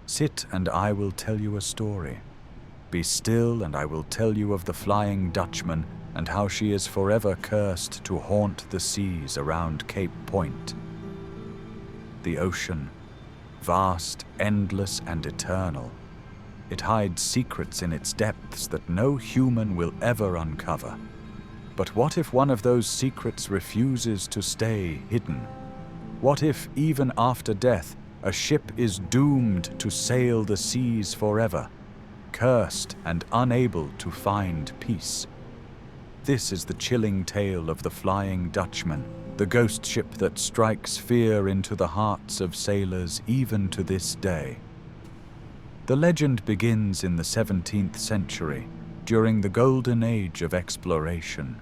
Sit and I will tell you a story. Be still and I will tell you of the Flying Dutchman and how she is forever cursed to haunt the seas around Cape Point. The ocean, vast, endless, and eternal. It hides secrets in its depths that no human will ever uncover. But what if one of those secrets refuses to stay hidden? What if, even after death, a ship is doomed to sail the seas forever, cursed and unable to find peace? This is the chilling tale of the Flying Dutchman, the ghost ship that strikes fear into the hearts of sailors even to this day. The legend begins in the 17th century, during the golden age of exploration.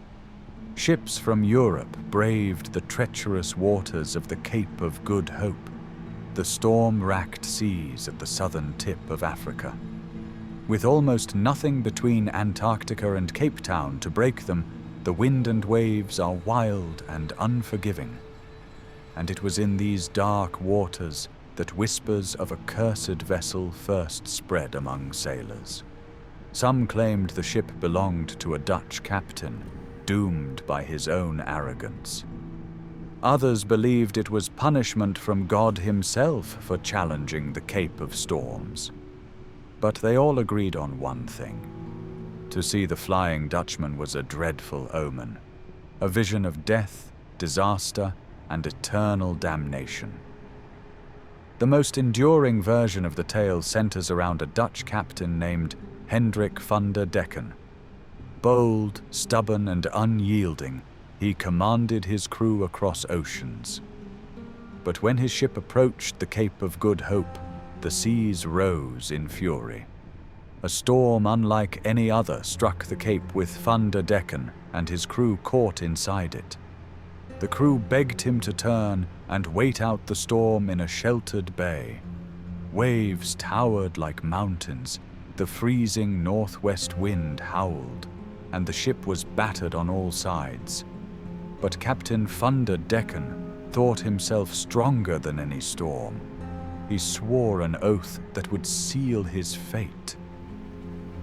Ships from Europe braved the treacherous waters of the Cape of Good Hope, the storm-racked seas at the southern tip of Africa. With almost nothing between Antarctica and Cape Town to break them, the wind and waves are wild and unforgiving. And it was in these dark waters that whispers of a cursed vessel first spread among sailors. Some claimed the ship belonged to a Dutch captain, doomed by his own arrogance. Others believed it was punishment from God himself for challenging the Cape of Storms. But they all agreed on one thing. To see the Flying Dutchman was a dreadful omen, a vision of death, disaster, and eternal damnation. The most enduring version of the tale centers around a Dutch captain named Hendrik van der Decken. Bold, stubborn, and unyielding, he commanded his crew across oceans. But when his ship approached the Cape of Good Hope, the seas rose in fury. A storm unlike any other struck the cape with Van der Decken and his crew caught inside it. The crew begged him to turn and wait out the storm in a sheltered bay. Waves towered like mountains, the freezing northwest wind howled, and the ship was battered on all sides. But Captain Van der Decken thought himself stronger than any storm. He swore an oath that would seal his fate.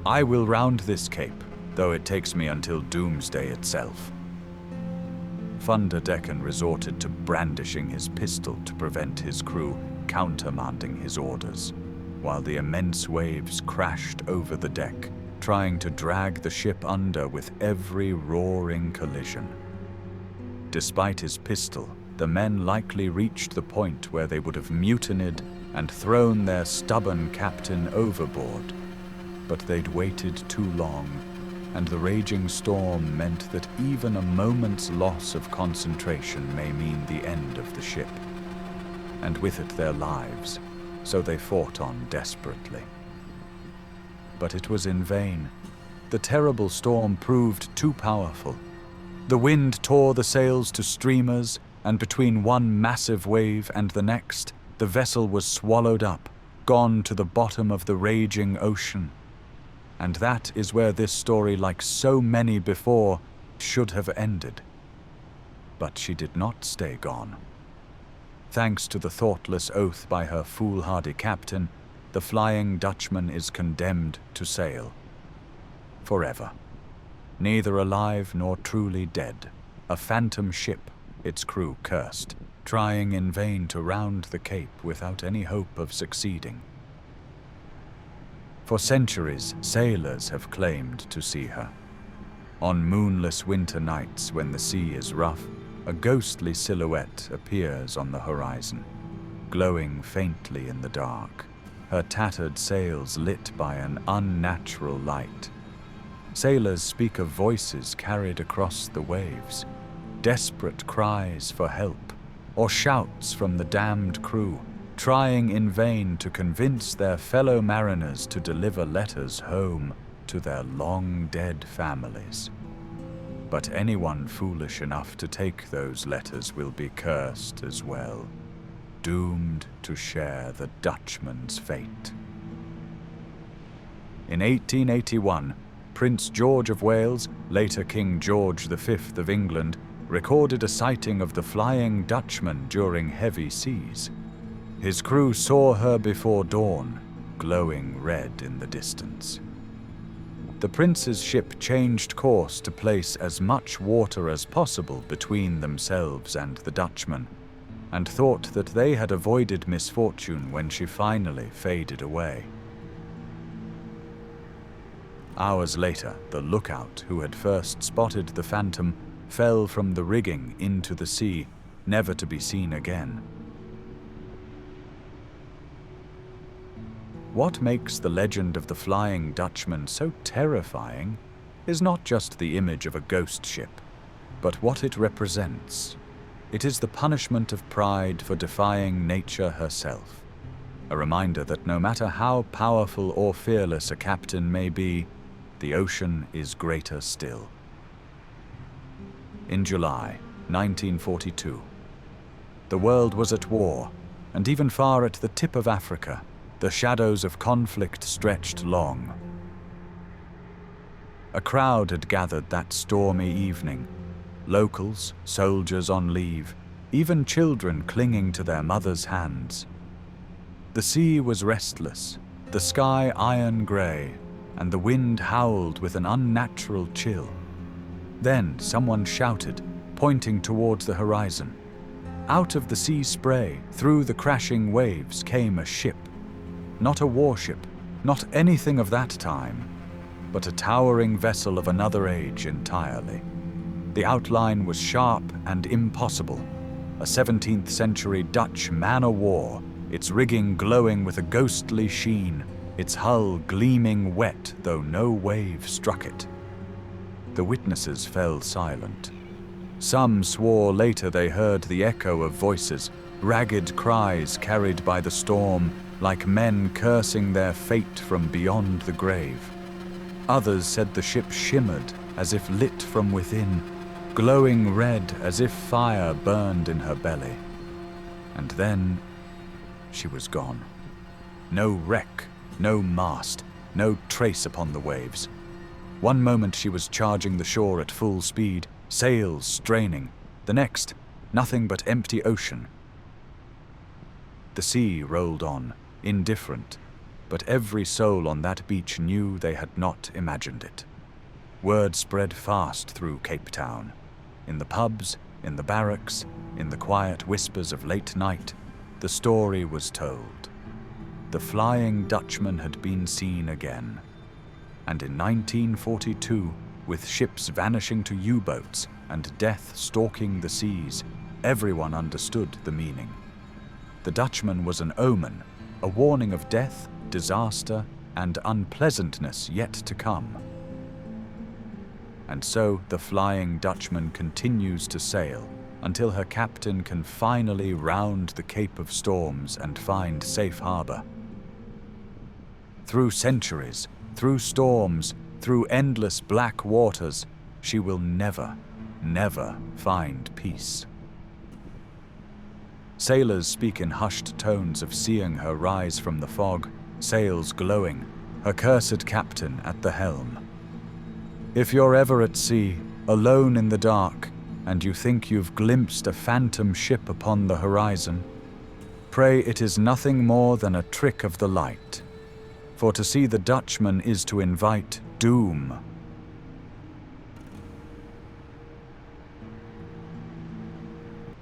"I will round this cape, though it takes me until doomsday itself." Van der Decken resorted to brandishing his pistol to prevent his crew countermanding his orders, while the immense waves crashed over the deck, trying to drag the ship under with every roaring collision. Despite his pistol, the men likely reached the point where they would have mutinied and thrown their stubborn captain overboard. But they'd waited too long, and the raging storm meant that even a moment's loss of concentration may mean the end of the ship, and with it their lives, so they fought on desperately. But it was in vain. The terrible storm proved too powerful. The wind tore the sails to streamers, and between one massive wave and the next, the vessel was swallowed up, gone to the bottom of the raging ocean. And that is where this story, like so many before, should have ended. But she did not stay gone. Thanks to the thoughtless oath by her foolhardy captain, the Flying Dutchman is condemned to sail. Forever. Neither alive nor truly dead. A phantom ship, its crew cursed, trying in vain to round the cape without any hope of succeeding. For centuries, sailors have claimed to see her. On moonless winter nights when the sea is rough, a ghostly silhouette appears on the horizon, glowing faintly in the dark, her tattered sails lit by an unnatural light. Sailors speak of voices carried across the waves, desperate cries for help, or shouts from the damned crew, trying in vain to convince their fellow mariners to deliver letters home to their long-dead families. But anyone foolish enough to take those letters will be cursed as well, doomed to share the Dutchman's fate. In 1881, Prince George of Wales, later King George V of England, recorded a sighting of the Flying Dutchman during heavy seas. His crew saw her before dawn, glowing red in the distance. The prince's ship changed course to place as much water as possible between themselves and the Dutchman, and thought that they had avoided misfortune when she finally faded away. Hours later, the lookout who had first spotted the phantom fell from the rigging into the sea, never to be seen again. What makes the legend of the Flying Dutchman so terrifying is not just the image of a ghost ship, but what it represents. It is the punishment of pride for defying nature herself, a reminder that no matter how powerful or fearless a captain may be, the ocean is greater still. In July 1942, the world was at war, and even far at the tip of Africa, the shadows of conflict stretched long. A crowd had gathered that stormy evening. Locals, soldiers on leave, even children clinging to their mothers' hands. The sea was restless, the sky iron grey, and the wind howled with an unnatural chill. Then someone shouted, pointing towards the horizon. Out of the sea spray, through the crashing waves, came a ship. Not a warship, not anything of that time, but a towering vessel of another age entirely. The outline was sharp and impossible, a 17th century Dutch man-o'-war, its rigging glowing with a ghostly sheen, its hull gleaming wet though no wave struck it. The witnesses fell silent. Some swore later they heard the echo of voices, ragged cries carried by the storm, like men cursing their fate from beyond the grave. Others said the ship shimmered as if lit from within, glowing red as if fire burned in her belly. And then she was gone. No wreck, no mast, no trace upon the waves. One moment she was charging the shore at full speed, sails straining. The next, nothing but empty ocean. The sea rolled on, indifferent, but every soul on that beach knew they had not imagined it. Word spread fast through Cape Town. In the pubs, in the barracks, in the quiet whispers of late night, the story was told. The Flying Dutchman had been seen again. And in 1942, with ships vanishing to U-boats and death stalking the seas, everyone understood the meaning. The Dutchman was an omen, a warning of death, disaster, and unpleasantness yet to come. And so the Flying Dutchman continues to sail until her captain can finally round the Cape of Storms and find safe harbor. Through centuries, through storms, through endless black waters, she will never, never find peace. Sailors speak in hushed tones of seeing her rise from the fog, sails glowing, her cursed captain at the helm. If you're ever at sea, alone in the dark, and you think you've glimpsed a phantom ship upon the horizon, pray it is nothing more than a trick of the light. For to see the Dutchman is to invite doom